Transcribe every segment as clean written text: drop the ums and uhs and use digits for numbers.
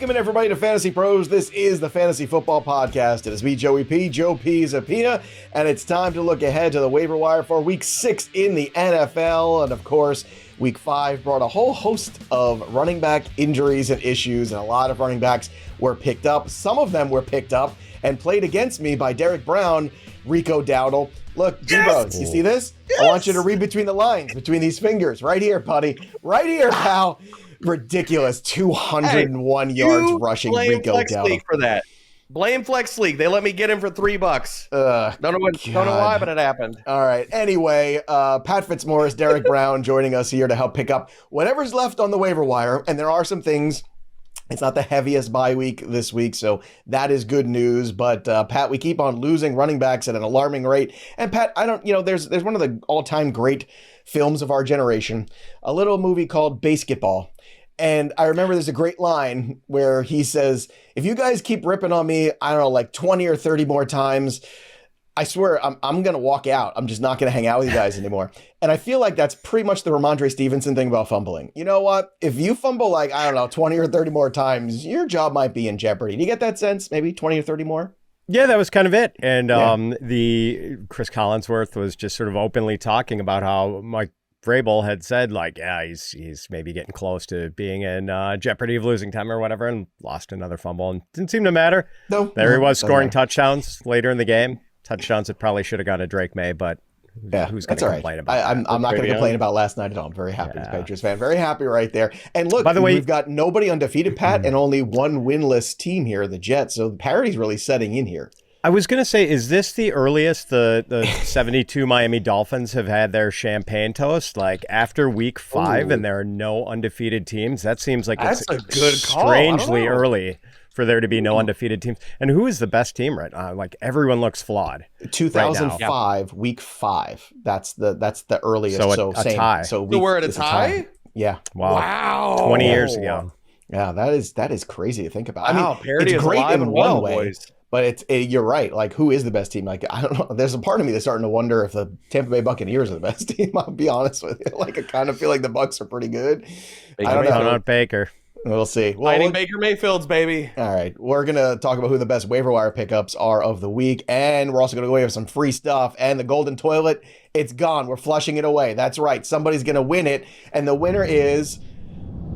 Welcome in, everybody, to Fantasy Pros. This is the Fantasy Football Podcast. It is me, Joey P, Joe Pisapia, and it's time to look ahead to the waiver wire for Week 6 in the NFL. And, of course, Week 5 brought a whole host of running back injuries and issues, and a lot of running backs were picked up. Some of them were picked up and played against me by Derek Brown, Rico Dowdle. Look, DBro, you see this? Yes. I want you to read between the lines, between these fingers. Right here, buddy. Right here, pal. Ridiculous. 201 yards rushing Rico Dowdle. League for that. Blame Flex League. They let me get him for $3. Don't know why, but it happened. All right. Anyway, Pat Fizmaurice, Derek Brown joining us here to help pick up whatever's left on the waiver wire. And there are some things. It's not the heaviest bye week this week, so that is good news. But Pat, we keep on losing running backs at an alarming rate. And Pat, there's one of the all-time great films of our generation, a little movie called Basketball. And I remember there's a great line where he says, if you guys keep ripping on me, I don't know, like 20 or 30 more times, I swear I'm going to walk out. I'm just not going to hang out with you guys anymore. And I feel like that's pretty much the Ramondre Stevenson thing about fumbling. You know what? If you fumble like, I don't know, 20 or 30 more times, your job might be in jeopardy. Do you get that sense? Maybe 20 or 30 more? Yeah, that was kind of it. And the Chris Collinsworth was just sort of openly talking about how Mike Vrabel had said, like, yeah, he's maybe getting close to being in jeopardy of losing time or whatever, and lost another fumble. And didn't seem to matter. He was scoring touchdowns later in the game. Touchdowns that probably should have gone to Drake May, but who's going to complain about that? I'm not going to complain about last night at all. I'm very happy as a Patriots fan. Very happy right there. And look, by the way, we've got nobody undefeated, Pat, and only one winless team here, the Jets. So the parity's really setting in here. I was going to say, is this the earliest the 72 Miami Dolphins have had their champagne toast? Like after week 5 and there are no undefeated teams? That seems like that's a good call. Strangely early for there to be no undefeated teams. And who is the best team right now? Like everyone looks flawed. 2005, right week 5. That's the earliest. So a tie. So we're at a tie? Yeah. Wow. 20 years ago. Yeah, that is crazy to think about. Wow, I mean, it's great in one way. Boys. But you're right. Like, who is the best team? Like, I don't know. There's a part of me that's starting to wonder if the Tampa Bay Buccaneers are the best team. I'll be honest with you. Like, I kind of feel like the Bucs are pretty good. I don't know. Baker. We'll see. Fighting Baker Mayfield's, baby. All right. We're going to talk about who the best waiver wire pickups are of the week. And we're also going to go away with some free stuff. And the golden toilet, it's gone. We're flushing it away. That's right. Somebody's going to win it. And the winner is...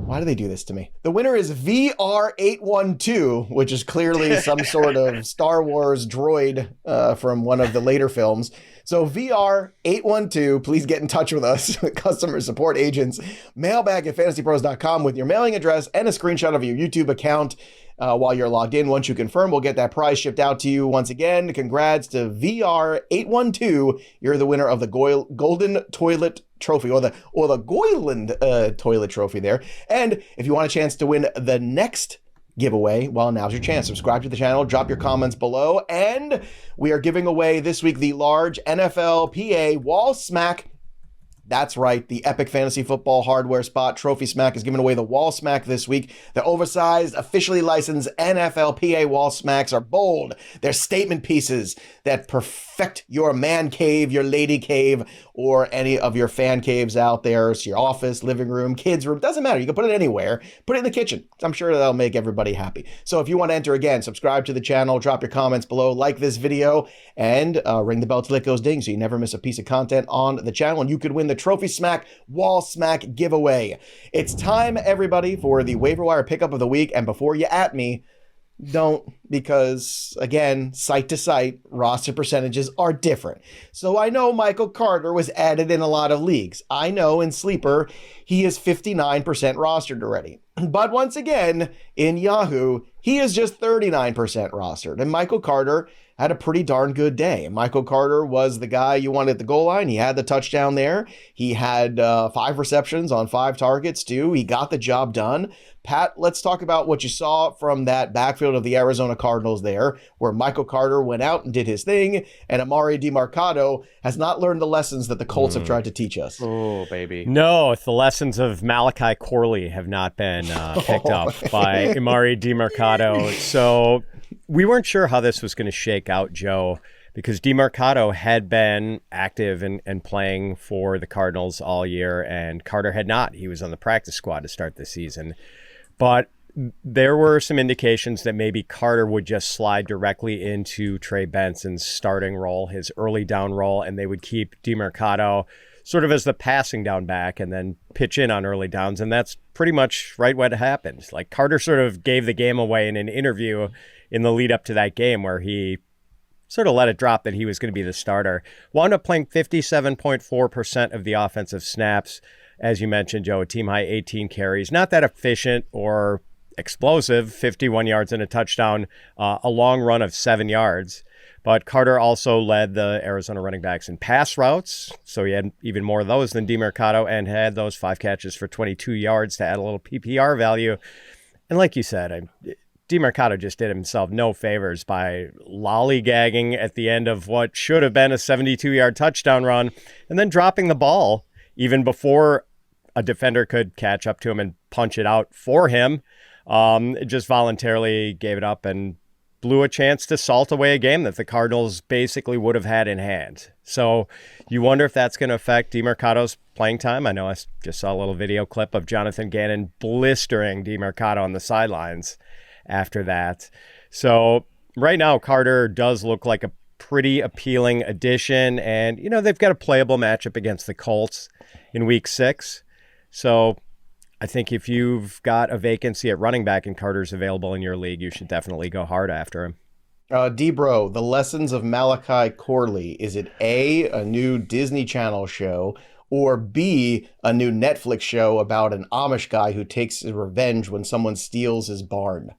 Why do they do this to me? The winner is VR812, which is clearly some sort of Star Wars droid from one of the later films. So VR812, please get in touch with us, customer support agents, mailbag at fantasypros.com with your mailing address and a screenshot of your YouTube account while you're logged in. Once you confirm, we'll get that prize shipped out to you. Once again, congrats to VR812. You're the winner of the Golden Toilet Trophy, or the Goyland Toilet Trophy there. And if you want a chance to win the next giveaway, well, now's your chance. Subscribe to the channel, drop your comments below, and we are giving away this week the large NFL PA Wall Smack. That's right, the epic fantasy football hardware spot, Trophy Smack, is giving away the Wall Smack this week. The oversized, officially licensed NFL PA Wall Smacks are bold. They're statement pieces that perfect your man cave, your lady cave, or any of your fan caves out there. It's your office, living room, kids' room, doesn't matter. You can put it anywhere. Put it in the kitchen. I'm sure that'll make everybody happy. So if you want to enter again, subscribe to the channel, drop your comments below, like this video, and ring the bell till it goes ding so you never miss a piece of content on the channel. And you could win the Trophy Smack Wall Smack giveaway. It's time, everybody, for the waiver wire pickup of the week. And before you at me, don't, because again, site to site, roster percentages are different. So I know Michael Carter was added in a lot of leagues. I know in Sleeper, he is 59% rostered already. But once again, in Yahoo, he is just 39% rostered. And Michael Carter had a pretty darn good day. Michael Carter was the guy you wanted at the goal line. He had the touchdown there. He had 5 receptions on 5 targets too. He got the job done. Pat, let's talk about what you saw from that backfield of the Arizona Cardinals there, where Michael Carter went out and did his thing, and Amari DiMercato has not learned the lessons that the Colts have tried to teach us. Oh, baby. No, the lessons of Malachi Corley have not been picked up by Amari DiMercato. So we weren't sure how this was going to shake out, Joe, because DiMercato had been active and playing for the Cardinals all year, and Carter had not. He was on the practice squad to start the season. But there were some indications that maybe Carter would just slide directly into Trey Benson's starting role, his early down role, and they would keep DeMercado sort of as the passing down back and then pitch in on early downs. And that's pretty much right what happened. Like, Carter sort of gave the game away in an interview in the lead up to that game where he sort of let it drop that he was going to be the starter. Wound up playing 57.4% of the offensive snaps. As you mentioned, Joe, a team high 18 carries. Not that efficient or explosive, 51 yards and a touchdown, a long run of 7 yards. But Carter also led the Arizona running backs in pass routes, so he had even more of those than DeMercado, and had those 5 catches for 22 yards to add a little PPR value. And like you said, DeMercado just did himself no favors by lollygagging at the end of what should have been a 72-yard touchdown run, and then dropping the ball even before a defender could catch up to him and punch it out for him. Just voluntarily gave it up and blew a chance to salt away a game that the Cardinals basically would have had in hand. So you wonder if that's going to affect DeMercado's playing time. I know I just saw a little video clip of Jonathan Gannon blistering DeMercado on the sidelines after that. So right now, Carter does look like a pretty appealing addition. And, you know, they've got a playable matchup against the Colts in week 6. So I think if you've got a vacancy at running back and Carter's available in your league, you should definitely go hard after him. DBro, The Lessons of Malachi Corley. Is it A, new Disney Channel show, or B, a new Netflix show about an Amish guy who takes his revenge when someone steals his barn?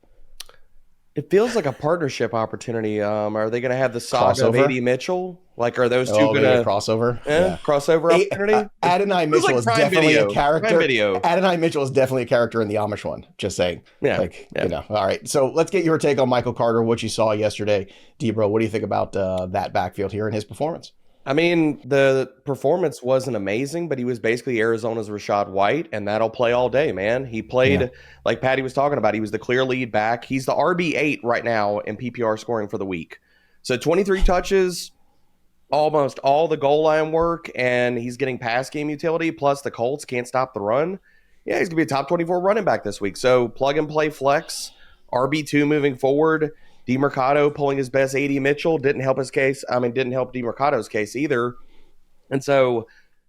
It feels like a partnership opportunity. Are they going to have the saga of A.D. Mitchell? Like, are those two going to crossover? Crossover opportunity? Adonai Mitchell is definitely a character. Video. Adonai Mitchell is definitely a character in the Amish one. Just saying. Yeah. You know. All right. So let's get your take on Michael Carter, what you saw yesterday. DBro, what do you think about that backfield here and his performance? I mean, the performance wasn't amazing, but he was basically Arizona's Rachaad White, and that'll play all day, man. He played, like Patty was talking about, he was the clear lead back. He's the RB8 right now in PPR scoring for the week. So 23 touches, almost all the goal line work, and he's getting pass game utility, plus the Colts can't stop the run. Yeah, he's going to be a top 24 running back this week. So plug and play flex, RB2 moving forward. DeMercado pulling his best. A.D. Mitchell didn't help his case. I mean, didn't help DeMercado's case either. And so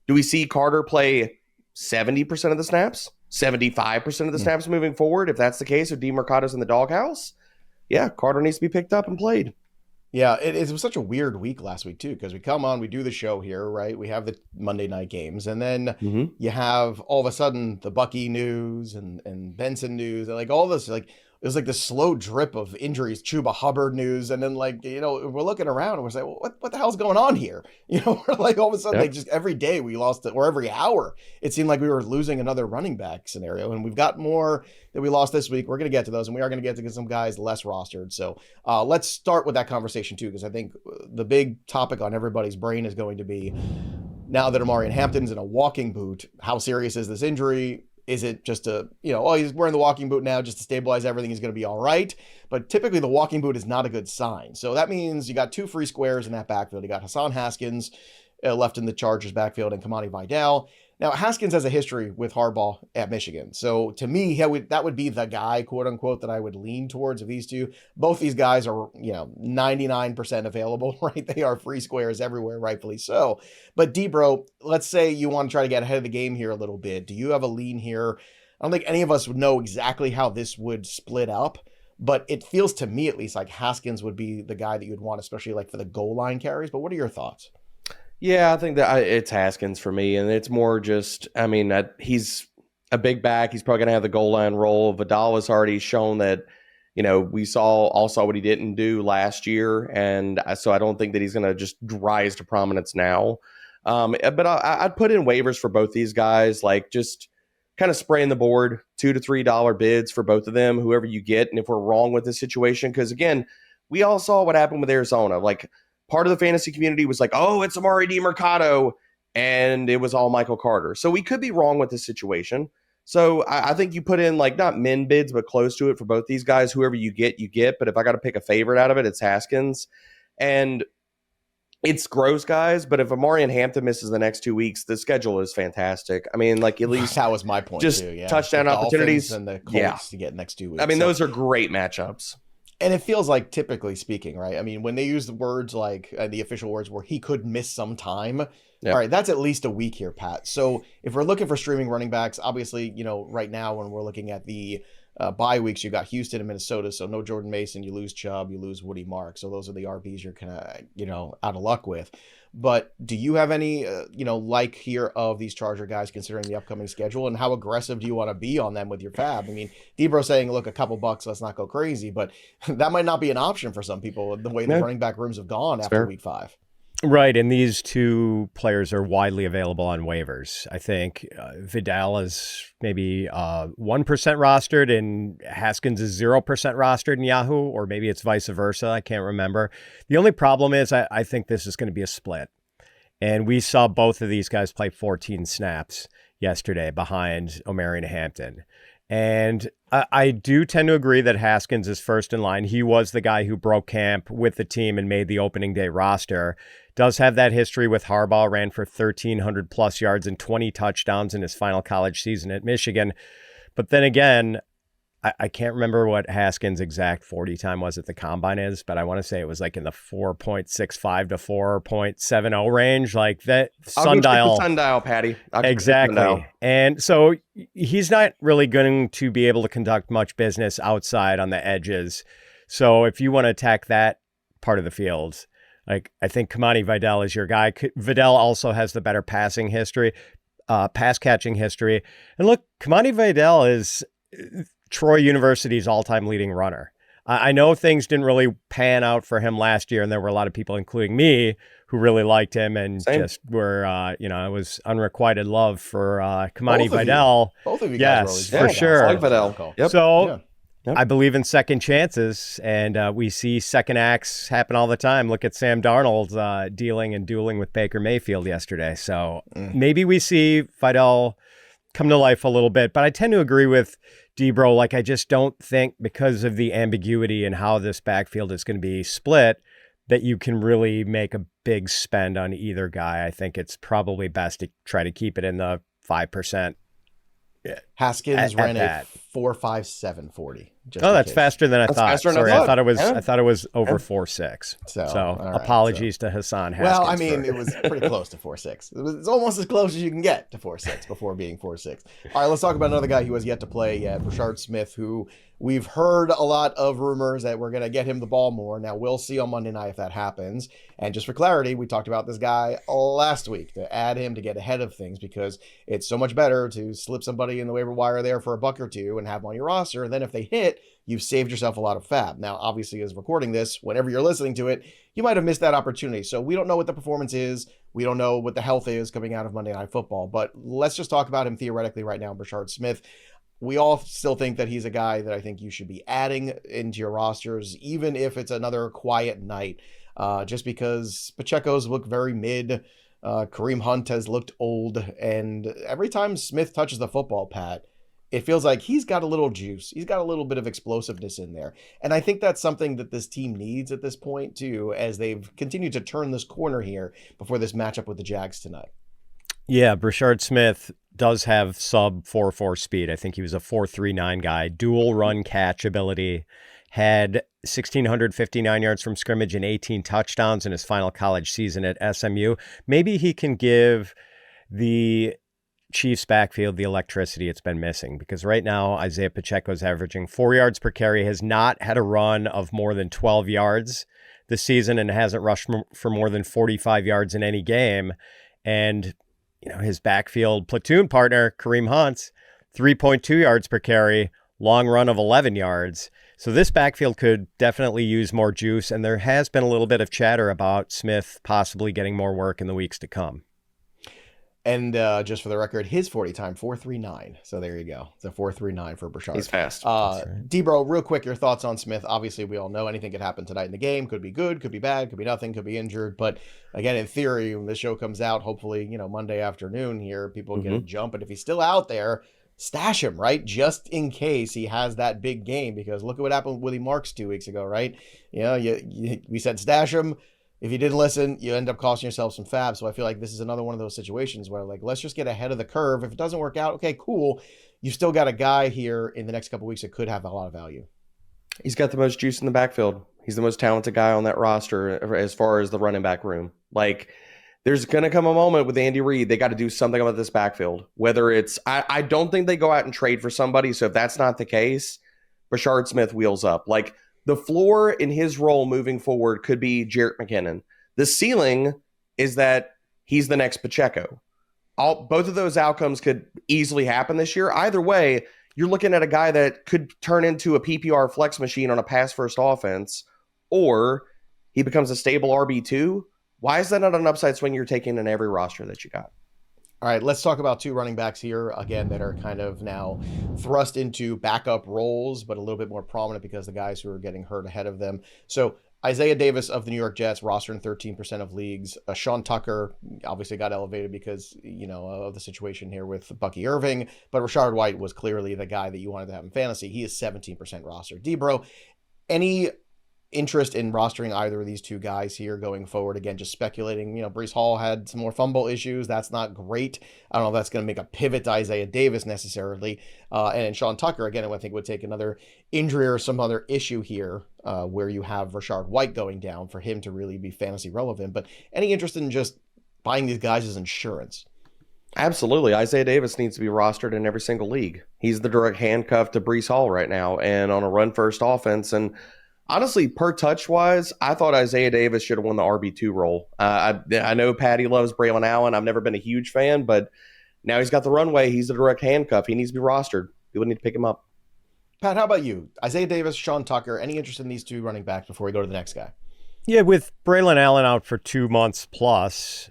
do we see Carter play 70% of the snaps, 75% of the snaps moving forward? If that's the case, if DeMercado's in the doghouse, yeah, Carter needs to be picked up and played. Yeah, it was such a weird week last week, too, because we come on, we do the show here, right? We have the Monday night games, and then you have all of a sudden the Bucky news and Benson news, and like all this, like, it was like this slow drip of injuries, Chuba Hubbard news. And then, like, you know, we're looking around and we're saying, well, what the hell's going on here? You know, we're like, all of a sudden, like, just every day we lost it, or every hour, it seemed like we were losing another running back scenario. And we've got more that we lost this week. We're going to get to those, and we are going to get to some guys less rostered. So let's start with that conversation, too, because I think the big topic on everybody's brain is going to be, now that Amarian Hampton's in a walking boot, how serious is this injury? Is it just he's wearing the walking boot now just to stabilize everything, he's going to be all right? But typically the walking boot is not a good sign. So that means you got 2 free squares in that backfield. You got Hassan Haskins left in the Chargers backfield and Kamani Vidal. Now, Haskins has a history with Harbaugh at Michigan. So to me, that would be the guy, quote unquote, that I would lean towards of these two. Both these guys are, 99% available, right? They are free squares everywhere, rightfully so. But DBro, let's say you want to try to get ahead of the game here a little bit. Do you have a lean here? I don't think any of us would know exactly how this would split up, but it feels to me at least like Haskins would be the guy that you'd want, especially like for the goal line carries. But what are your thoughts? Yeah, I think that it's Haskins for me, and it's more just, I mean, he's a big back. He's probably going to have the goal line role. Vidal has already shown that, we saw what he didn't do last year, and so I don't think that he's going to just rise to prominence now. But I'd put in waivers for both these guys, like just kind of spraying the board, $2 to $3 bids for both of them, whoever you get, and if we're wrong with this situation, because again, we all saw what happened with Arizona, like. Part of the fantasy community was like, oh, it's Amari DeMercado, and it was all Michael Carter. So we could be wrong with this situation. So I think you put in, like, not min bids, but close to it for both these guys. Whoever you get, you get. But if I got to pick a favorite out of it, it's Haskins. And It's gross, guys, but if Amari and Hampton misses the next 2 weeks, the schedule is fantastic. I mean, like, at least that was my point just too. Yeah, touchdown the opportunities Dolphins and the Colts to get next 2 weeks. I mean, those are great matchups. And it feels like, typically speaking, right? I mean, when they use the words like the official words where he could miss some time, all right, that's at least a week here, Pat. So if we're looking for streaming running backs, obviously, right now when we're looking at the bye weeks, you got Houston and Minnesota, so no Jordan Mason, you lose Chubb, you lose Woody Mark. So those are the RBs you're kind of, out of luck with. But do you have any, like here of these Charger guys considering the upcoming schedule, and how aggressive do you want to be on them with your fab? I mean, DBro saying, look, a couple bucks, let's not go crazy, but that might not be an option for some people the way the running back rooms have gone after week 5. Right, and these two players are widely available on waivers. I think Vidal is maybe 1% rostered, and Haskins is 0% rostered in Yahoo, or maybe it's vice versa. I can't remember. The only problem is I think this is going to be a split. And we saw both of these guys play 14 snaps yesterday behind Omari and Hampton. And I do tend to agree that Haskins is first in line. He was the guy who broke camp with the team and made the opening day roster. Does have that history with Harbaugh, ran for 1,300 plus yards and 20 touchdowns in his final college season at Michigan. But then again, I can't remember what Haskins' exact 40 time was at the combine is, but I want to say it was like in the 4.65 to 4.70 range, like that sundial. Sundial, Patty. Exactly. Sundial. And so he's not really going to be able to conduct much business outside on the edges. So if you want to attack that part of the field, like I think Kamani Vidal is your guy. Vidal also has the better passing history, pass catching history. And look, Kamani Vidal is Troy University's all-time leading runner. I know things didn't really pan out for him last year, and there were a lot of people, including me, who really liked him and just were, it was unrequited love for Kamani Vidal. Both of you guys were really for sure. I like Vidal. Yep. So I believe in second chances, and we see second acts happen all the time. Look at Sam Darnold dealing and dueling with Baker Mayfield yesterday. So maybe we see Vidal come to life a little bit, but I tend to agree with DBro. Like, I just don't think, because of the ambiguity and how this backfield is going to be split, that you can really make a big spend on either guy. I think it's probably best to try to keep it in the 5%. Haskins ran a 4.57 40. That's faster than I thought. Sorry, I thought it was. Yeah. I thought it was over 4.6. So right, apologies to Hassan Haskins. Well, I mean, it was pretty close to 4.6. It's almost as close as you can get to 4.6 before being 4.6. All right, let's talk about another guy who has yet to play yet, Brashard Smith, who we've heard a lot of rumors that we're going to get him the ball more. Now, we'll see on Monday night if that happens. And just for clarity, we talked about this guy last week to add him to get ahead of things, because it's so much better to slip somebody in the waiver wire there for a buck or two and have them on your roster. And then if they hit, you've saved yourself a lot of fab. Now, obviously, as recording this, whenever you're listening to it, you might have missed that opportunity. So we don't know what the performance is. We don't know what the health is coming out of Monday Night Football. But let's just talk about him theoretically right now, Brashard Smith. We all still think that he's a guy that I think you should be adding into your rosters, even if it's another quiet night, just because Pacheco's look very mid. Kareem Hunt has looked old. And every time Smith touches the football, Pat, it feels like he's got a little juice. He's got a little bit of explosiveness in there. And I think that's something that this team needs at this point, too, as they've continued to turn this corner here before this matchup with the Jags tonight. Yeah, Brashard Smith does have sub 4.4 speed. I think he was a 4.39 guy, dual run catch ability, had 1,659 yards from scrimmage and 18 touchdowns in his final college season at SMU. Maybe he can give the Chiefs backfield the electricity it's been missing, because right now Isaiah Pacheco's averaging 4 yards per carry, has not had a run of more than 12 yards this season, and hasn't rushed for more than 45 yards in any game. And his backfield platoon partner, Kareem Hunt, 3.2 yards per carry, long run of 11 yards. So this backfield could definitely use more juice, and there has been a little bit of chatter about Smith possibly getting more work in the weeks to come. And just for the record, his 40 time, 4.39. So there you go. It's a 4.39 for Brashard. He's fast. DBro, real quick, your thoughts on Smith. Obviously, we all know anything could happen tonight in the game. Could be good, could be bad, could be nothing, could be injured. But again, in theory, when this show comes out, hopefully, Monday afternoon here, people get a jump. And if he's still out there, stash him, right? Just in case he has that big game. Because look at what happened with Woody Marks 2 weeks ago, right? We said stash him. If you didn't listen, you end up costing yourself some fab. So I feel like this is another one of those situations where, like, let's just get ahead of the curve. If it doesn't work out, okay, cool. You've still got a guy here in the next couple of weeks that could have a lot of value. He's got the most juice in the backfield. He's the most talented guy on that roster as far as the running back room. Like, there's going to come a moment with Andy Reid. They got to do something about this backfield. Whether it's, I don't think they go out and trade for somebody. So if that's not the case, Brashard Smith wheels up. Like, the floor in his role moving forward could be Jerick McKinnon. The ceiling is that he's the next Pacheco. Both of those outcomes could easily happen this year. Either way, you're looking at a guy that could turn into a PPR flex machine on a pass-first offense, or he becomes a stable RB2. Why is that not an upside swing you're taking in every roster that you got? All right, let's talk about two running backs here, again, that are kind of now thrust into backup roles, but a little bit more prominent because the guys who are getting hurt ahead of them. So Isaiah Davis of the New York Jets, roster in 13% of leagues. Sean Tucker obviously got elevated because, of the situation here with Bucky Irving, but Rachaad White was clearly the guy that you wanted to have in fantasy. He is 17% roster. DBro, any interest in rostering either of these two guys here going forward? Again, just speculating. Breece Hall had some more fumble issues. That's not great. I don't know if that's going to make a pivot to Isaiah Davis necessarily. And Sean Tucker, again, I think would take another injury or some other issue here where you have Rachaad White going down for him to really be fantasy relevant. But any interest in just buying these guys as insurance? Absolutely. Isaiah Davis needs to be rostered in every single league. He's the direct handcuff to Breece Hall right now and on a run-first offense. And honestly, per touch wise, I thought Isaiah Davis should have won the RB2 role. I know Patty loves Braylon Allen. I've never been a huge fan, but now he's got the runway. He's the direct handcuff. He needs to be rostered. People need to pick him up. Pat, how about you? Isaiah Davis, Sean Tucker, any interest in these two running backs before we go to the next guy? Yeah, with Braylon Allen out for 2 months plus,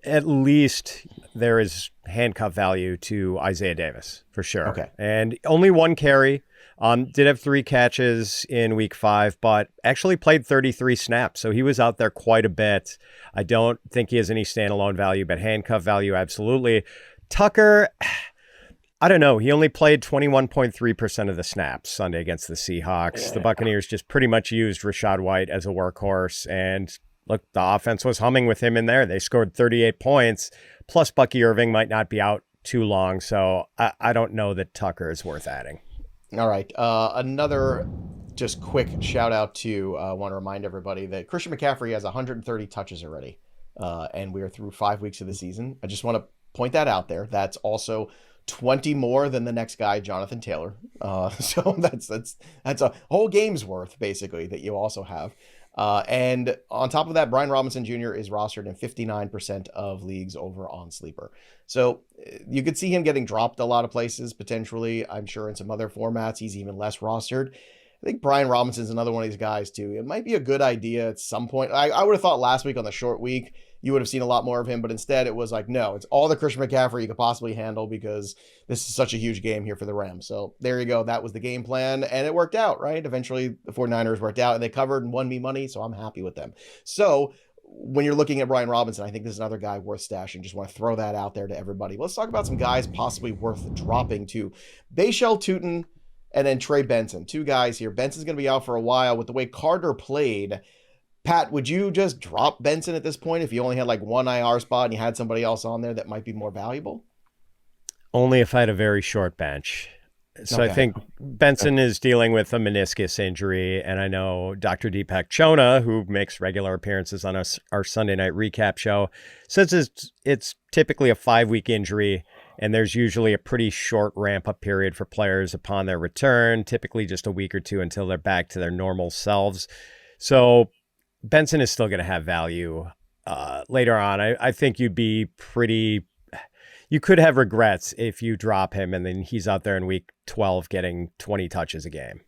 at least there is handcuff value to Isaiah Davis for sure. Okay. And only one carry. Did have 3 catches in week 5, but actually played 33 snaps. So he was out there quite a bit. I don't think he has any standalone value, but handcuff value, absolutely. Tucker, I don't know. He only played 21.3% of the snaps Sunday against the Seahawks. Yeah. The Buccaneers just pretty much used Rachaad White as a workhorse. And look, the offense was humming with him in there. They scored 38 points. Plus, Bucky Irving might not be out too long. So I don't know that Tucker is worth adding. All right. Another just quick shout out to want to remind everybody that Christian McCaffrey has 130 touches already. And we are through 5 weeks of the season. I just want to point that out there. That's also 20 more than the next guy, Jonathan Taylor. So that's a whole game's worth basically that you also have. And on top of that, Brian Robinson Jr. is rostered in 59% of leagues over on Sleeper. So you could see him getting dropped a lot of places potentially. I'm sure in some other formats, he's even less rostered. I think Brian Robinson's another one of these guys too. It might be a good idea at some point. I would have thought last week on the short week, you would have seen a lot more of him, but instead it was like, no, it's all the Christian McCaffrey you could possibly handle because this is such a huge game here for the Rams. So there you go. That was the game plan and it worked out, right? Eventually the 49ers worked out and they covered and won me money. So I'm happy with them. So when you're looking at Brian Robinson, I think this is another guy worth stashing. Just want to throw that out there to everybody. Let's talk about some guys possibly worth dropping too. Bashal Tuten and then Trey Benson, 2 guys here. Benson's going to be out for a while with the way Carter played. Pat, would you just drop Benson at this point if you only had like one IR spot and you had somebody else on there that might be more valuable? Only if I had a very short bench. So okay. I think Benson is dealing with a meniscus injury, and I know Dr. Deepak Chona, who makes regular appearances on our Sunday night recap show, says it's typically a 5-week injury, and there's usually a pretty short ramp-up period for players upon their return, typically just a week or 2 until they're back to their normal selves. So Benson is still going to have value later on. I think you could have regrets if you drop him and then he's out there in week 12 getting 20 touches a game.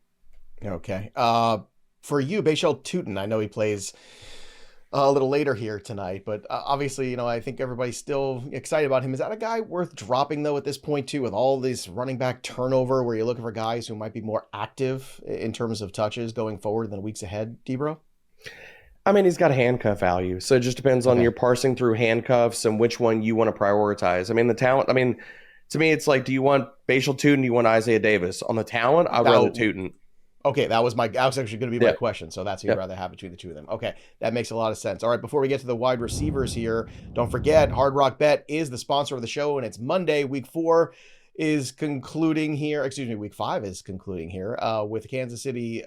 Okay. For you, Bashal Tuten, I know he plays a little later here tonight, but obviously, I think everybody's still excited about him. Is that a guy worth dropping though at this point too, with all this running back turnover where you're looking for guys who might be more active in terms of touches going forward in the weeks ahead, DBro? I mean, he's got handcuff value. So it just depends on your parsing through handcuffs and which one you want to prioritize. I mean, the talent, to me, it's like, do you want Bashal Tuten? Do you want Isaiah Davis? On the talent, I'd rather Tuten. Okay, that was actually going to be my question. So that's who you'd rather have between the two of them. Okay, that makes a lot of sense. All right, before we get to the wide receivers here, don't forget, Hard Rock Bet is the sponsor of the show, and it's Monday. Week 4 is concluding here. Excuse me, week 5 is concluding here with Kansas City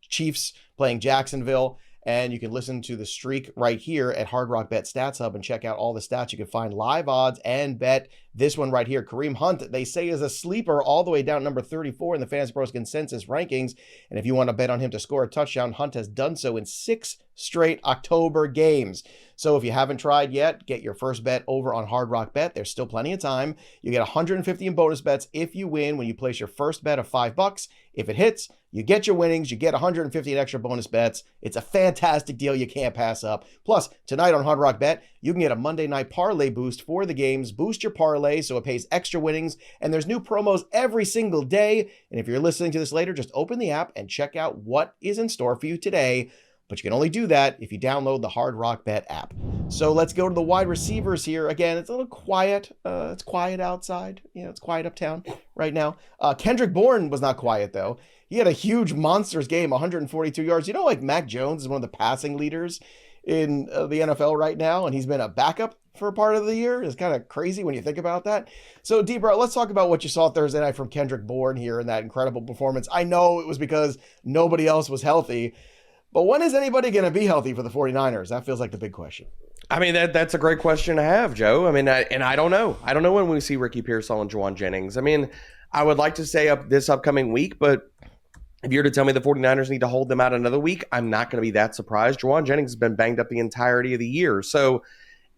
Chiefs playing Jacksonville. And you can listen to the streak right here at Hard Rock Bet Stats Hub and check out all the stats. You can find live odds and bet this one right here. Kareem Hunt, they say, is a sleeper all the way down number 34 in the Fantasy Pros consensus rankings. And if you want to bet on him to score a touchdown, Hunt has done so in 6 straight October games. So if you haven't tried yet, get your first bet over on Hard Rock Bet. There's still plenty of time. You get 150 in bonus bets if you win when you place your first bet of $5. If it hits, you get your winnings. You get 150 in extra bonus bets. It's a fantastic deal you can't pass up. Plus, tonight on Hard Rock Bet, you can get a Monday night parlay boost for the games. Boost your parlay so it pays extra winnings. And there's new promos every single day. And if you're listening to this later, just open the app and check out what is in store for you today. But you can only do that if you download the Hard Rock Bet app. So let's go to the wide receivers here. Again, it's a little quiet. It's quiet outside. It's quiet uptown right now. Kendrick Bourne was not quiet, though. He had a huge monsters game, 142 yards. Like Mac Jones is one of the passing leaders in the NFL right now, and he's been a backup for a part of the year. It's kind of crazy when you think about that. So, DBro, let's talk about what you saw Thursday night from Kendrick Bourne here in that incredible performance. I know it was because nobody else was healthy, but when is anybody going to be healthy for the 49ers? That feels like the big question. I mean, that's a great question to have, Joe. I mean, I don't know. I don't know when we see Ricky Pearsall and Juwan Jennings. I mean, I would like to say this upcoming week, but if you're to tell me the 49ers need to hold them out another week, I'm not going to be that surprised. Juwan Jennings has been banged up the entirety of the year. So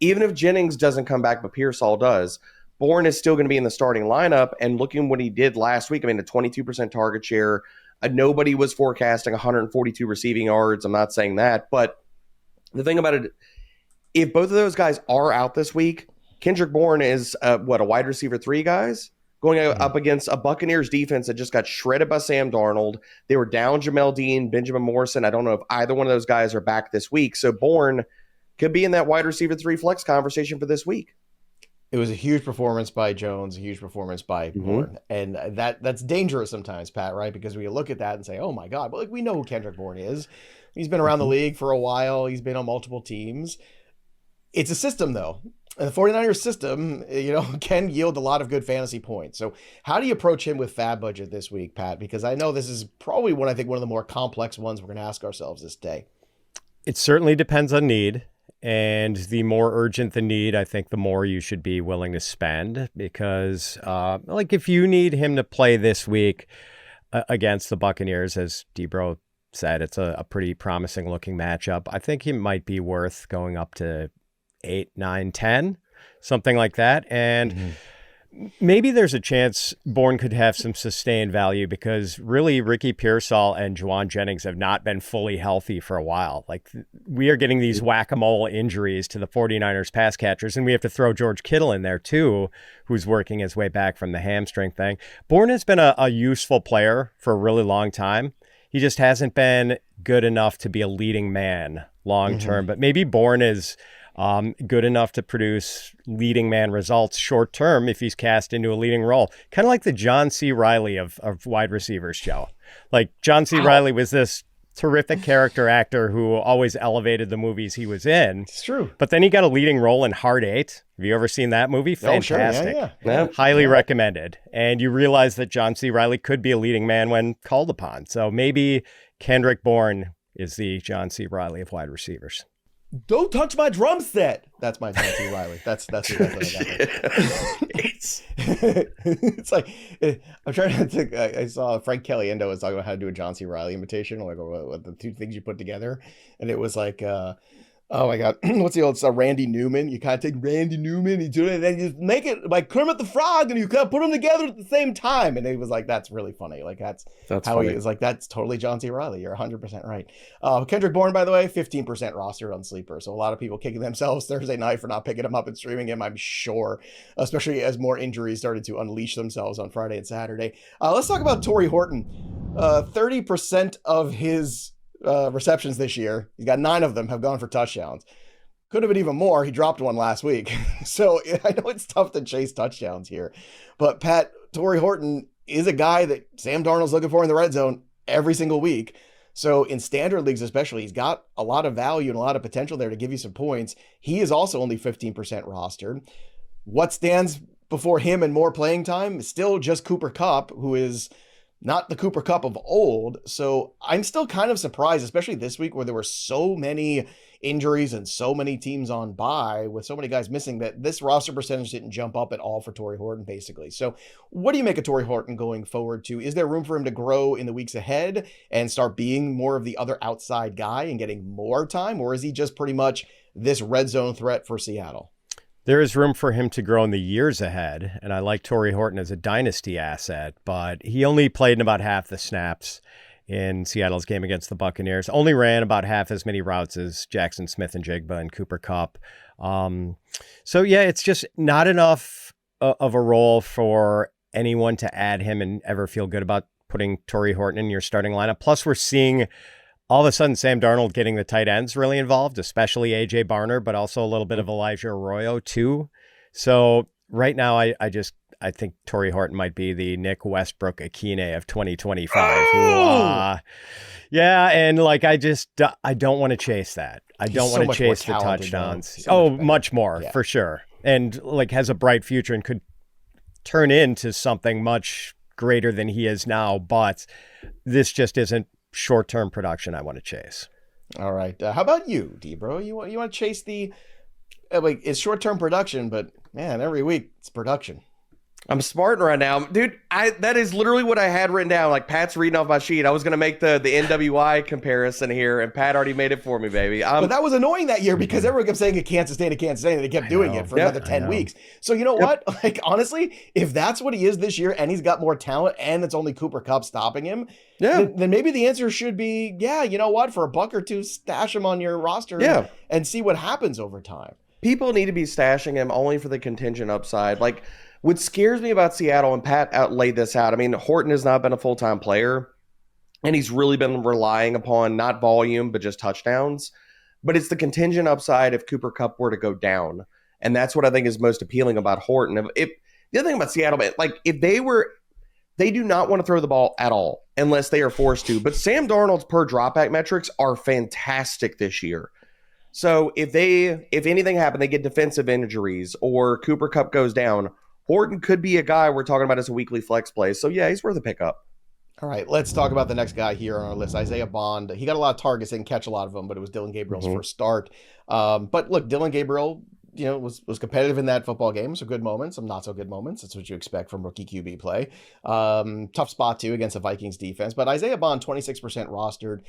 even if Jennings doesn't come back, but Pearsall does, Bourne is still going to be in the starting lineup. And looking what he did last week, I mean, a 22% target share. Nobody was forecasting 142 receiving yards. I'm not saying that. But the thing about it, if both of those guys are out this week, Kendrick Bourne is, a wide receiver 3, guys? Going up against a Buccaneers defense that just got shredded by Sam Darnold. They were down Jamel Dean, Benjamin Morrison. I don't know if either one of those guys are back this week. So Bourne could be in that wide receiver 3 flex conversation for this week. It was a huge performance by Jones, a huge performance by Bourne. And that's dangerous sometimes, Pat, right? Because we look at that and say, oh my God, but we know who Kendrick Bourne is. He's been around the league for a while. He's been on multiple teams. It's a system, though. And the 49ers system, can yield a lot of good fantasy points. So how do you approach him with Fab Budget this week, Pat? Because I know this is probably one of the more complex ones we're going to ask ourselves this day. It certainly depends on need. And the more urgent the need, I think the more you should be willing to spend. Because if you need him to play this week against the Buccaneers, as DBro said, it's a pretty promising looking matchup. I think he might be worth going up to 8, 9, 10, something like that. And maybe there's a chance Bourne could have some sustained value because really Ricky Pearsall and Juwan Jennings have not been fully healthy for a while. We are getting these whack-a-mole injuries to the 49ers pass catchers, and we have to throw George Kittle in there too, who's working his way back from the hamstring thing. Bourne has been a useful player for a really long time. He just hasn't been good enough to be a leading man long-term, but maybe Bourne is good enough to produce leading man results short term if he's cast into a leading role. Kind of like the John C. Reilly of wide receivers, Joe. John C. Reilly was this terrific character actor who always elevated the movies he was in. It's true. But then he got a leading role in Hard 8. Have you ever seen that movie? Fantastic. Oh, sure. Yeah. Highly recommended. And you realize that John C. Reilly could be a leading man when called upon. So maybe Kendrick Bourne is the John C. Reilly of wide receivers. Don't touch my drum set. That's my John C. Reilly. That's what I got. It's like I'm trying to think. I saw Frank Caliendo was talking about how to do a John C. Reilly imitation, what the two things you put together, and it was like, oh my God, what's the old stuff? Randy Newman. You kind of take Randy Newman, you do it, and then you make it like Kermit the Frog, and you kind of put them together at the same time. And it was like, that's really funny. That's how funny. He is. That's totally John C. Reilly. You're 100% right. Kendrick Bourne, by the way, 15% rostered on Sleeper. So a lot of people kicking themselves Thursday night for not picking him up and streaming him, I'm sure, especially as more injuries started to unleash themselves on Friday and Saturday. Let's talk about Tory Horton. 30% of his receptions this year, he's got 9 of them have gone for touchdowns. Could have been even more. He dropped one last week. So I know it's tough to chase touchdowns here, but Pat, Tory Horton is a guy that Sam Darnold's looking for in the red zone every single week. So in standard leagues especially, he's got a lot of value and a lot of potential there to give you some points. He is also only 15% rostered. What stands before him and more playing time is still just Cooper Kupp, who is not the Cooper Kupp of old. So I'm still kind of surprised, especially this week where there were so many injuries and so many teams on bye with so many guys missing, that this roster percentage didn't jump up at all for Tory Horton, basically. So what do you make of Tory Horton going forward to? Is there room for him to grow in the weeks ahead and start being more of the other outside guy and getting more time? Or is he just pretty much this red zone threat for Seattle? There is room for him to grow in the years ahead, and I like Tory Horton as a dynasty asset, but he only played in about half the snaps in Seattle's game against the Buccaneers. Only ran about half as many routes as Jackson Smith and Jigba and Cooper Kupp. So yeah, it's just not enough of a role for anyone to add him and ever feel good about putting Tory Horton in your starting lineup. Plus, we're seeing all of a sudden Sam Darnold getting the tight ends really involved, especially AJ Barner, but also a little bit of Elijah Arroyo too. So right now, I think Tory Horton might be the Nick Westbrook-Akine of 2025. Oh! Yeah, and like I don't want to chase that. I don't want to chase the touchdowns. Much more, for sure. And like has a bright future and could turn into something much greater than he is now. But this just isn't short-term production I want to chase. All right. How about you, DBro? You want to chase the it's short-term production, but man, every week it's production. I'm smarting right now. Dude, that is literally what I had written down. Like, Pat's reading off my sheet. I was going to make the NWI comparison here, and Pat already made it for me, baby. But that was annoying that year because everyone kept saying it can't sustain, and they kept doing it for another 10 weeks. So you know what? Like, honestly, if that's what he is this year and he's got more talent and it's only Cooper Kupp stopping him, then maybe the answer should be, you know what? For $1 or $2, stash him on your roster and see what happens over time. People need to be stashing him only for the contingent upside. Like, what scares me about Seattle, and Pat laid this out, I mean, Horton has not been a full-time player, and he's really been relying upon not volume, but just touchdowns. But it's the contingent upside if Cooper Kupp were to go down. And that's what I think is most appealing about Horton. The other thing about Seattle, like, if they do not want to throw the ball at all unless they are forced to. But Sam Darnold's per dropback metrics are fantastic this year. So if anything happened, they get defensive injuries or Cooper Kupp goes down, Horton could be a guy we're talking about as a weekly flex play. So, yeah, he's worth a pickup. All right, let's talk about the next guy here on our list, Isaiah Bond. He got a lot of targets, didn't catch a lot of them, but it was Dillon Gabriel's first start. But look, Dillon Gabriel, was competitive in that football game. Some good moments, some not so good moments. That's what you expect from rookie QB play. Tough spot, too, against the Vikings defense. But Isaiah Bond, 26% rostered.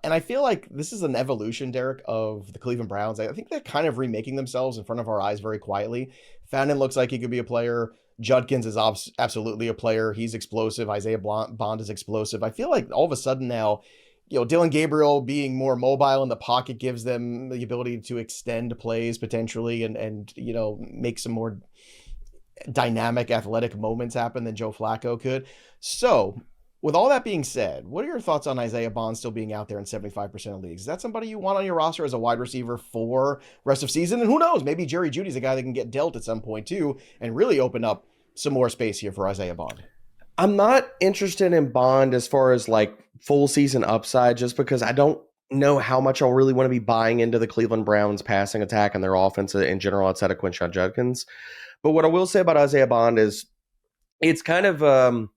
And I feel like this is an evolution, Derek, of the Cleveland Browns. I think they're kind of remaking themselves in front of our eyes very quietly. Fannin looks like he could be a player. Judkins is absolutely a player. He's explosive. Isaiah Bond is explosive. I feel like all of a sudden now, Dillon Gabriel being more mobile in the pocket gives them the ability to extend plays potentially and make some more dynamic athletic moments happen than Joe Flacco could. So with all that being said, what are your thoughts on Isaiah Bond still being out there in 75% of leagues? Is that somebody you want on your roster as a wide receiver for rest of season? And who knows, maybe Jerry Jeudy's a guy that can get dealt at some point too and really open up some more space here for Isaiah Bond. I'm not interested in Bond as far as like full season upside, just because I don't know how much I'll really want to be buying into the Cleveland Browns passing attack and their offense in general outside of Quinshon Judkins. But what I will say about Isaiah Bond is it's kind of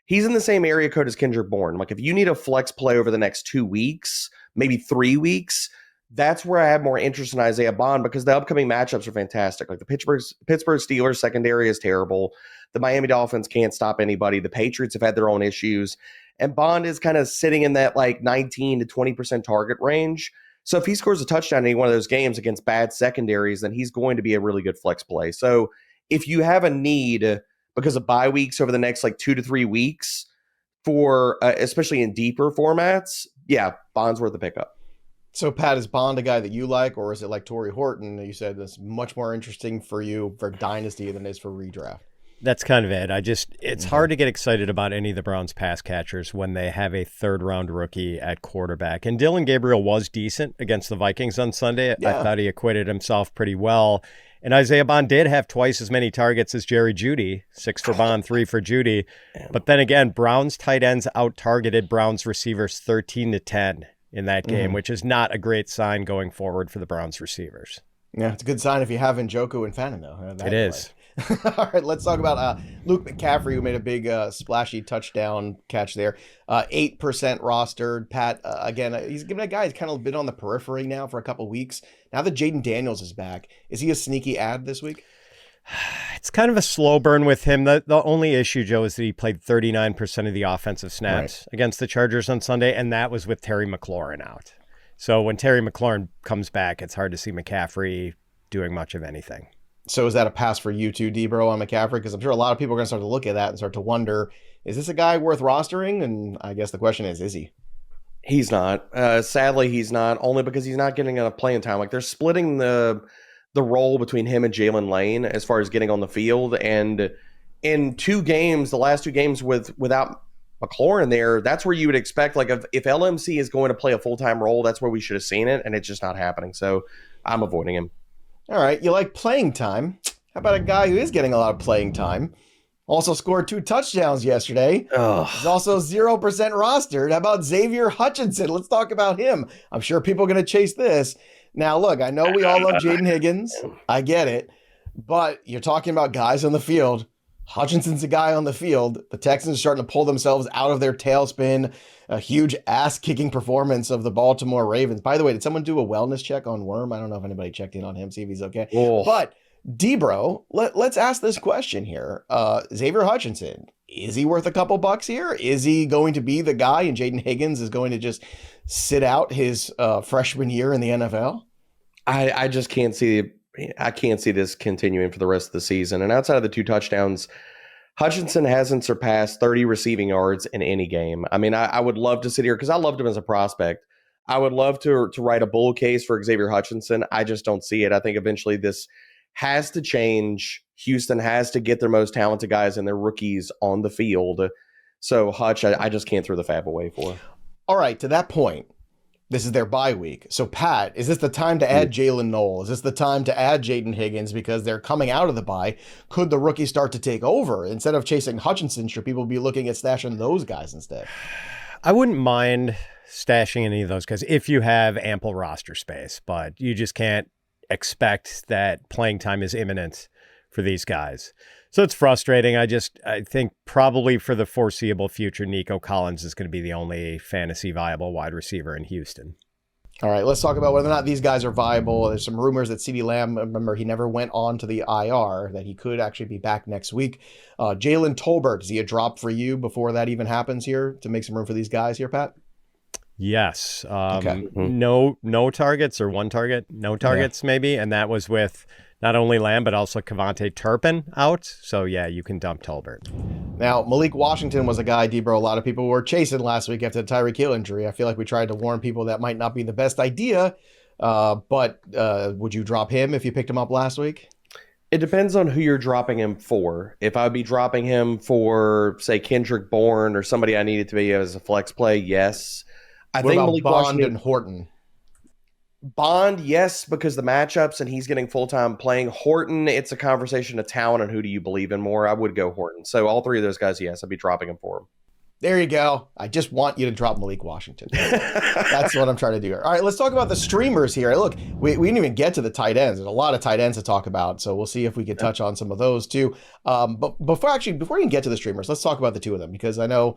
he's in the same area code as Kendrick Bourne. Like, if you need a flex play over the next 2 weeks, maybe 3 weeks, that's where I have more interest in Isaiah Bond, because the upcoming matchups are fantastic. Like, the Pittsburgh Steelers secondary is terrible. The Miami Dolphins can't stop anybody. The Patriots have had their own issues. And Bond is kind of sitting in that like 19 to 20% target range. So if he scores a touchdown in any one of those games against bad secondaries, then he's going to be a really good flex play. So if you have a need because of bye weeks over the next like 2 to 3 weeks for especially in deeper formats, Bond's worth the pickup. So Pat, is Bond a guy that you like, or is it like Tory Horton that you said that's much more interesting for you for dynasty than it is for redraft? That's kind of it. It's hard to get excited about any of the Browns pass catchers when they have a third round rookie at quarterback. And Dillon Gabriel was decent against the Vikings on Sunday. I thought he acquitted himself pretty well. And Isaiah Bond did have twice as many targets as Jerry Jeudy, 6 for Bond, 3 for Jeudy. But then again, Browns tight ends out-targeted Browns receivers 13-10 in that game, which is not a great sign going forward for the Browns receivers. Yeah, it's a good sign if you have Njoku and Fannin, though. It is. All right, let's talk about Luke McCaffrey, who made a big splashy touchdown catch there. 8% rostered. Pat, again, he's given a guy who's kind of been on the periphery now for a couple weeks. Now that Jaden Daniels is back, is he a sneaky ad this week? It's kind of a slow burn with him. The only issue, Joe, is that he played 39% of the offensive snaps against the Chargers on Sunday, and that was with Terry McLaurin out. So when Terry McLaurin comes back, it's hard to see McCaffrey doing much of anything. So is that a pass for you too, DBro, on McCaffrey? Because I'm sure a lot of people are going to start to look at that and start to wonder, is this a guy worth rostering? And I guess the question is he? He's not. Sadly, he's not, only because he's not getting enough playing time. Like, they're splitting the role between him and Jalen Lane as far as getting on the field. And in 2 games, the last 2 games without McLaurin there, that's where you would expect, like, if LMC is going to play a full-time role, that's where we should have seen it, and it's just not happening. So I'm avoiding him. All right, you like playing time. How about a guy who is getting a lot of playing time? Also scored 2 touchdowns yesterday. He's also 0% rostered. How about Xavier Hutchinson? Let's talk about him. I'm sure people are going to chase this. Now, look, I know we all love Jaden Higgins. I get it. But you're talking about guys on the field. Hutchinson's a guy on the field. The Texans are starting to pull themselves out of their tailspin. A huge ass-kicking performance of the Baltimore Ravens. By the way, did someone do a wellness check on Worm? I don't know if anybody checked in on him, see if he's okay. Oh. But, DBro, let's ask this question here. Xavier Hutchinson, is he worth a couple bucks here? Is he going to be the guy and Jaden Higgins is going to just sit out his freshman year in the NFL? I just can't see this continuing for the rest of the season. And outside of the 2 touchdowns, Hutchinson hasn't surpassed 30 receiving yards in any game. I mean, I would love to sit here because I loved him as a prospect. I would love to write a bull case for Xavier Hutchinson. I just don't see it. I think eventually this has to change. Houston has to get their most talented guys and their rookies on the field. So Hutch, I just can't throw the fab away for. All right, to that point, this is their bye week. So, Pat, is this the time to add Jalen Noel? Is this the time to add Jaden Higgins because they're coming out of the bye? Could the rookie start to take over? Instead of chasing Hutchinson, should people be looking at stashing those guys instead? I wouldn't mind stashing any of those guys if you have ample roster space, but you just can't expect that playing time is imminent for these guys. So it's frustrating. I think probably for the foreseeable future, Nico Collins is going to be the only fantasy viable wide receiver in Houston. All right, let's talk about whether or not these guys are viable. There's some rumors that CeeDee Lamb, remember, he never went on to the IR, that he could actually be back next week. Jalen Tolbert, is he a drop for you before that even happens here to make some room for these guys here, Pat? Yes. Okay. No targets or 1 target, no targets maybe. And that was with not only Lamb, but also Kevontae Turpin out. So, yeah, you can dump Tolbert. Now, Malik Washington was a guy, DBro, a lot of people were chasing last week after the Tyreek Hill injury. I feel like we tried to warn people that might not be the best idea. But would you drop him if you picked him up last week? It depends on who you're dropping him for. If I would be dropping him for, say, Kendrick Bourne or somebody I needed to be as a flex play, yes. What think about Malik Bond and Horton? Bond, yes, because the matchups and he's getting full-time playing. Horton, it's a conversation of talent and who do you believe in more. I would go Horton. So all 3 of those guys, yes, I'd be dropping him for him. There you go. I just want you to drop Malik Washington. That's what I'm trying to do here. All right, let's talk about the streamers here. Look, we didn't even get to the tight ends. There's a lot of tight ends to talk about, so we'll see if we can touch on some of those too. But before we can get to the streamers, let's talk about the 2 of them, because I know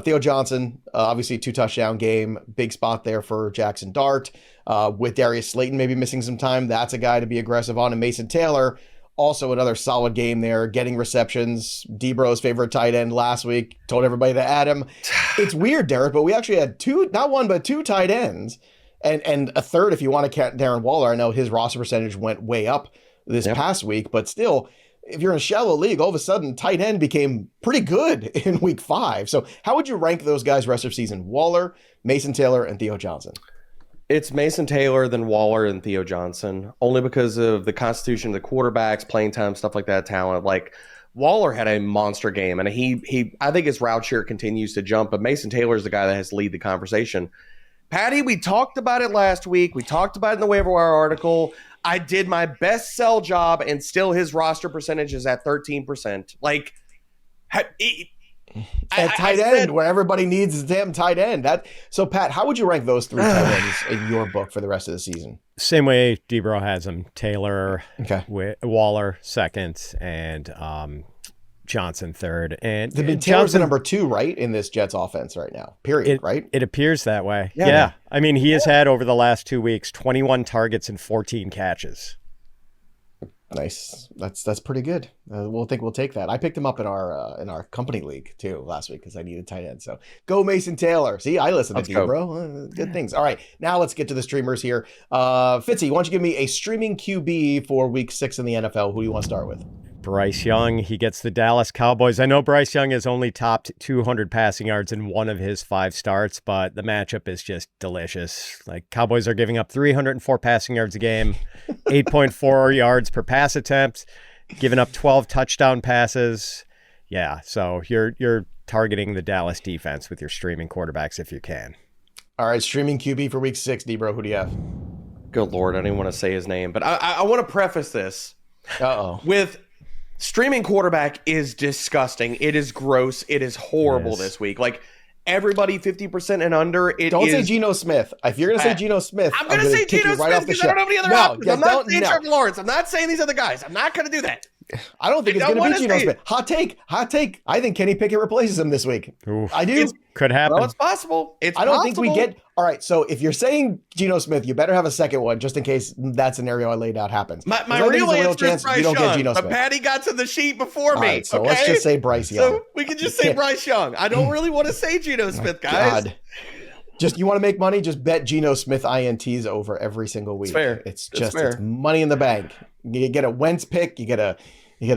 Theo Johnson, obviously 2 touchdown game, big spot there for Jackson Dart. With Darius Slayton maybe missing some time, that's a guy to be aggressive on. And Mason Taylor, also another solid game there, getting receptions. DBro's favorite tight end last week, told everybody to add him. It's weird, Derek, but we actually had 2, not 1, but 2 tight ends. And a third if you want to count Darren Waller. I know his roster percentage went way up this past week, but still, if you're in a shallow league, all of a sudden tight end became pretty good in week 5. So how would you rank those guys rest of season? Waller, Mason Taylor, and Theo Johnson. It's Mason Taylor, then Waller, and Theo Johnson, only because of the constitution of the quarterbacks, playing time, stuff like that, talent. Like, Waller had a monster game, and he I think his route share continues to jump, but Mason Taylor is the guy that has to lead the conversation. Patty, we talked about it last week. We talked about it in the waiver wire article. I did my best sell job, and still his roster percentage is at 13%. Like, tight end, where everybody needs a damn tight end. So, Pat, how would you rank those 3 tight ends in your book for the rest of the season? Same way DBro has them. Taylor, okay, Waller second, and Johnson third. And Taylor's the number 2, right, in this Jets offense right now, period, right? It appears that way. Yeah. I mean, he has had over the last 2 weeks 21 targets and 14 catches. Nice. That's pretty good. We'll take that. I picked him up in our company league too last week because I needed tight end. So go Mason Taylor. See, I listen to you, bro. Good things. All right, now let's get to the streamers here. Fitzy, why don't you give me a streaming QB for Week 6 in the NFL? Who do you want to start with? Bryce Young. He gets the Dallas Cowboys. I know Bryce Young has only topped 200 passing yards in one of his 5 starts, but the matchup is just delicious. Like, Cowboys are giving up 304 passing yards a game, 8.4 yards per pass attempt, giving up 12 touchdown passes. Yeah, so you're targeting the Dallas defense with your streaming quarterbacks if you can. All right, streaming QB for Week 6, D-Bro, who do you have? Good Lord, I didn't want to say his name, but I want to preface this with streaming quarterback is disgusting. It is gross. It is horrible this week. Like, everybody 50% and under. Don't say Geno Smith. If you're going to say Geno Smith, I'm going to say Geno Smith because I don't have any other options. I'm not saying Trevor Lawrence. I'm not saying these other guys. I'm not going to do that. I don't think it's going to be Geno Smith. Hot take. I think Kenny Pickett replaces him this week. Oof. I do. Could happen. Well, it's possible. I don't think we get. All right. So if you're saying Geno Smith, you better have a second one just in case that scenario I laid out happens. My real answer is Bryce Young. But Patty got to the sheet before me. Right, so let's just say Bryce Young. So we can just say Bryce Young. I don't really want to say Geno Smith, guys. God. Just, you want to make money? Just bet Geno Smith INTs over every single week. It's fair. It's money in the bank. You get a Wentz pick. You get a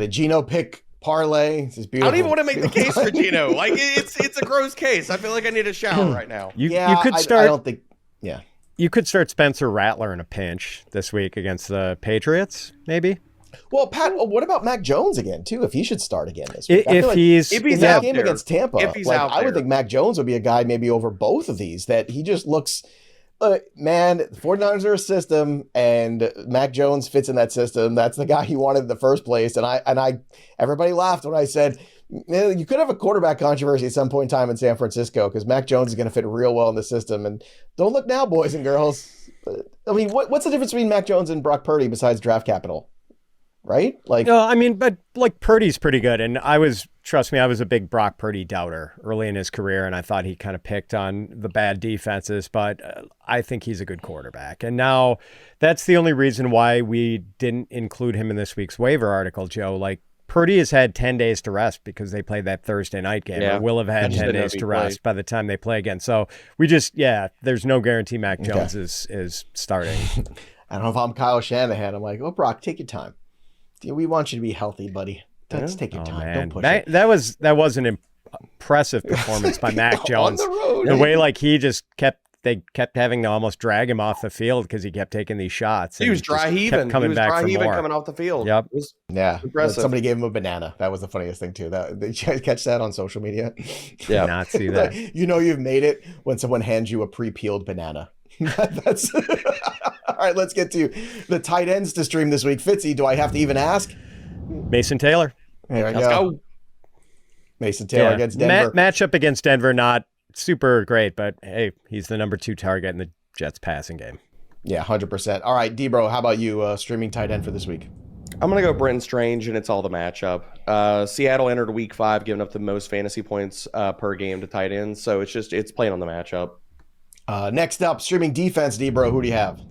Geno pick parlay. It's beautiful. I don't even want to make the case for Geno. Like, it's a gross case. I feel like I need a shower right now. You could start. I don't think. Yeah. You could start Spencer Rattler in a pinch this week against the Patriots, maybe. Well, Pat, what about Mac Jones again, too? If he should start again this week. If he's in that game against Tampa, I would think Mac Jones would be a guy maybe over both of these that he just looks. Man, 49ers are a system, and Mac Jones fits in that system. That's the guy he wanted in the first place. And everybody laughed when I said, you could have a quarterback controversy at some point in time in San Francisco because Mac Jones is going to fit real well in the system. And don't look now, boys and girls. I mean, what's the difference between Mac Jones and Brock Purdy besides draft capital? Right? Like, no, I mean, but like Purdy's pretty good. And trust me, I was a big Brock Purdy doubter early in his career. And I thought he kind of picked on the bad defenses, but I think he's a good quarterback. And now that's the only reason why we didn't include him in this week's waiver article, Joe. Like, Purdy has had 10 days to rest because they played that Thursday night game. Or will have had 10 days to rest by the time they play again. So there's no guarantee Mac Jones is starting. I don't know if I'm Kyle Shanahan. I'm like, Brock, take your time. We want you to be healtly, buddy. Let's take your time. Man. Don't push it. That was an impressive performance by Mac Jones. On the road. The way he just they kept having to almost drag him off the field because he kept taking these shots. He was dry heaving. Coming off the field. Yep. Impressive. Somebody gave him a banana. That was the funniest thing too. Did you catch that on social media? Yeah. Not see that. You've made it when someone hands you a pre-peeled banana. That's all right. Let's get to the tight ends to stream this week. Fitzy, do I have to even ask? Mason Taylor. There we go. Mason Taylor against Denver. Matchup against Denver, not super great, but hey, he's the number 2 target in the Jets passing game. Yeah, 100%. All right, D-Bro, how about you streaming tight end for this week? I'm going to go Brenton Strange, and it's all the matchup. Seattle entered week 5, giving up the most fantasy points per game to tight ends, so it's playing on the matchup. Next up, streaming defense, D-Bro, who do you have?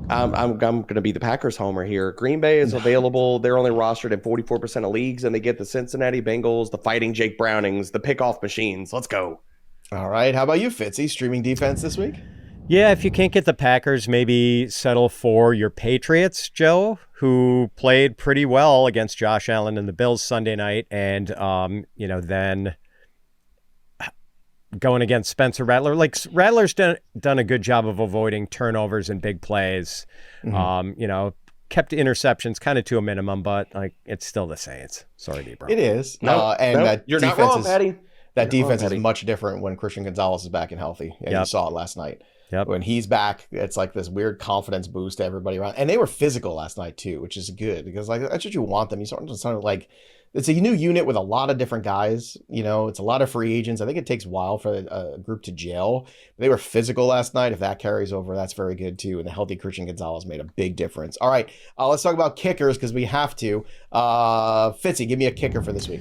I'm going to be the Packers homer here. Green Bay is available. They're only rostered in 44% of leagues, and they get the Cincinnati Bengals, the Fighting Jake Brownings, the pick-off machines. Let's go. All right. How about you, Fitzy? Streaming defense this week? Yeah, if you can't get the Packers, maybe settle for your Patriots, Joe, who played pretty well against Josh Allen and the Bills Sunday night, and then going against Spencer Rattler. Like, Rattler's done a good job of avoiding turnovers and big plays. Mm-hmm. Kept interceptions kind of to a minimum, but it's still the Saints. Sorry, D-Bro. It is. You're not wrong, Patty. That defense is much different when Christian Gonzalez is back and healthy, and you saw it last night. Yep. When he's back, it's like this weird confidence boost to everybody around. And they were physical last night too, which is good because like that's what you want them. You sort of like it's a new unit with a lot of different guys. It's a lot of free agents. I think it takes a while for a group to gel. They were physical last night. If that carries over, that's very good too. And the healthy Christian Gonzalez made a big difference. All right, let's talk about kickers because we have to. Fitzy, give me a kicker for this week.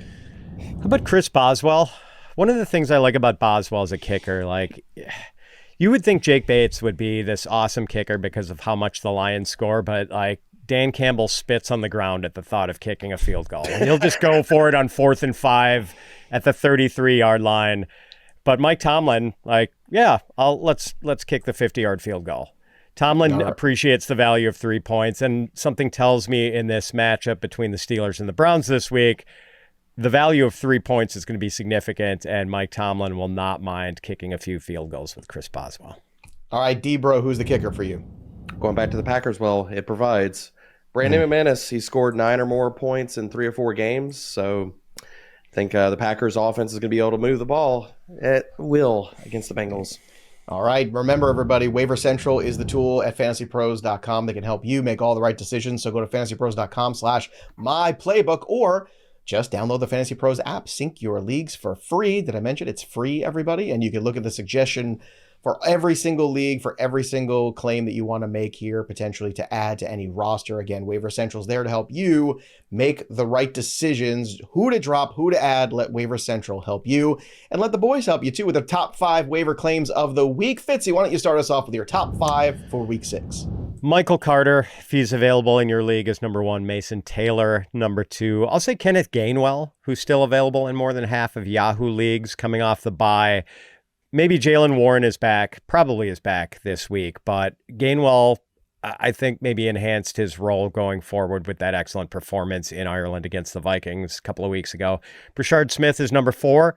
How about Chris Boswell? One of the things I like about Boswell as a kicker, like you would think Jake Bates would be this awesome kicker because of how much the Lions score, but like Dan Campbell spits on the ground at the thought of kicking a field goal. He'll just go for it on 4th and 5 at the 33-yard line. But Mike Tomlin, like, yeah, let's kick the 50-yard field goal. Tomlin appreciates the value of 3 points, and something tells me in this matchup between the Steelers and the Browns this week, the value of 3 points is going to be significant, and Mike Tomlin will not mind kicking a few field goals with Chris Boswell. All right, DBro, who's the kicker for you? Going back to the Packers, well, it provides. Brandon McManus, he scored 9 or more points in 3 or 4 games, so I think the Packers offense is going to be able to move the ball at will against the Bengals. All right. Remember, everybody, Waiver Central is the tool at fantasypros.com that can help you make all the right decisions. So go to fantasypros.com/myplaybook or just download the Fantasy Pros app. Sync your leagues for free. Did I mention it's free, everybody? And you can look at the suggestion for every single league, for every single claim that you want to make here, potentially to add to any roster. Again, Waiver Central is there to help you make the right decisions, who to drop, who to add. Let Waiver Central help you, and let the boys help you too with the top 5 waiver claims of the week. Fitzy, why don't you start us off with your top 5 for week 6? Michael Carter, if he's available in your league, is number 1. Mason Taylor, number 2. I'll say Kenneth Gainwell, who's still available in more than half of Yahoo leagues coming off the bye. Maybe Jalen Warren is back, probably is back this week, but Gainwell, I think, maybe enhanced his role going forward with that excellent performance in Ireland against the Vikings a couple of weeks ago. Brashard Smith is number 4.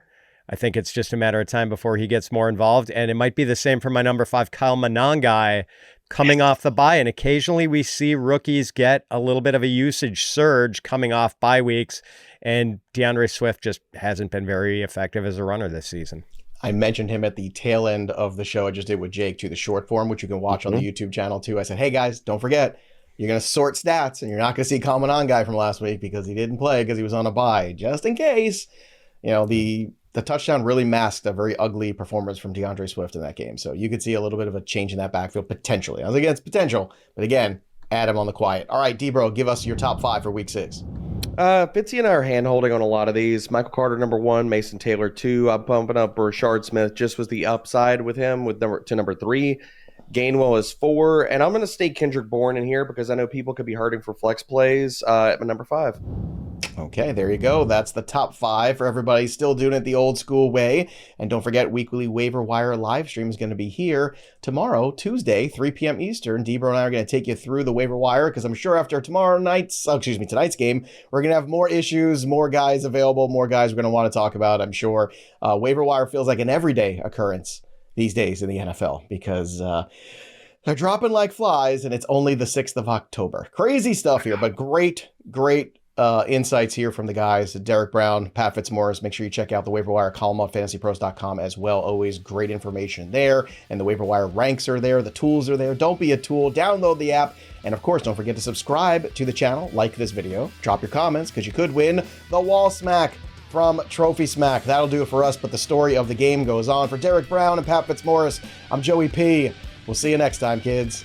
I think it's just a matter of time before he gets more involved, and it might be the same for my number 5, Kyle Monangai, coming off the bye. And occasionally we see rookies get a little bit of a usage surge coming off bye weeks, and DeAndre Swift just hasn't been very effective as a runner this season. I mentioned him at the tail end of the show I just did with Jake, to the short form, which you can watch on the YouTube channel too. I said, hey guys, don't forget, you're going to sort stats and you're not going to see Kyle Monangai from last week because he didn't play because he was on a bye, just in case. The touchdown really masked a very ugly performance from DeAndre Swift in that game. So you could see a little bit of a change in that backfield potentially. I was against potential, but again, add him on the quiet. All right, DBro, give us your top 5 for week 6. Fitzy and I are hand-holding on a lot of these. Michael Carter, number 1. Mason Taylor, 2. I'm pumping up Brashard Smith. Just was the upside with him with number 3. Gainwell is 4. And I'm going to stay Kendrick Bourne in here because I know people could be hurting for flex plays at my number 5. Okay, there you go. That's the top 5 for everybody still doing it the old school way. And don't forget, weekly Waiver Wire live stream is going to be here tomorrow, Tuesday, 3 p.m. Eastern. DBro and I are going to take you through the Waiver Wire because I'm sure after tonight's game, we're going to have more issues, more guys available, more guys we're going to want to talk about, I'm sure. Waiver Wire feels like an everyday occurrence these days in the NFL because they're dropping like flies and it's only the 6th of October. Crazy stuff here, but great insights here from the guys, Derek Brown, Pat Fizmaurice. Make sure you check out the Waiver Wire column on fantasypros.com as well. Always great information there. And the Waiver Wire ranks are there. The tools are there. Don't be a tool. Download the app. And of course, don't forget to subscribe to the channel, like this video, drop your comments because you could win the wall smack from Trophy Smack. That'll do it for us, but the story of the game goes on. For Derek Brown and Pat Fizmaurice, I'm Joey P. We'll see you next time, kids.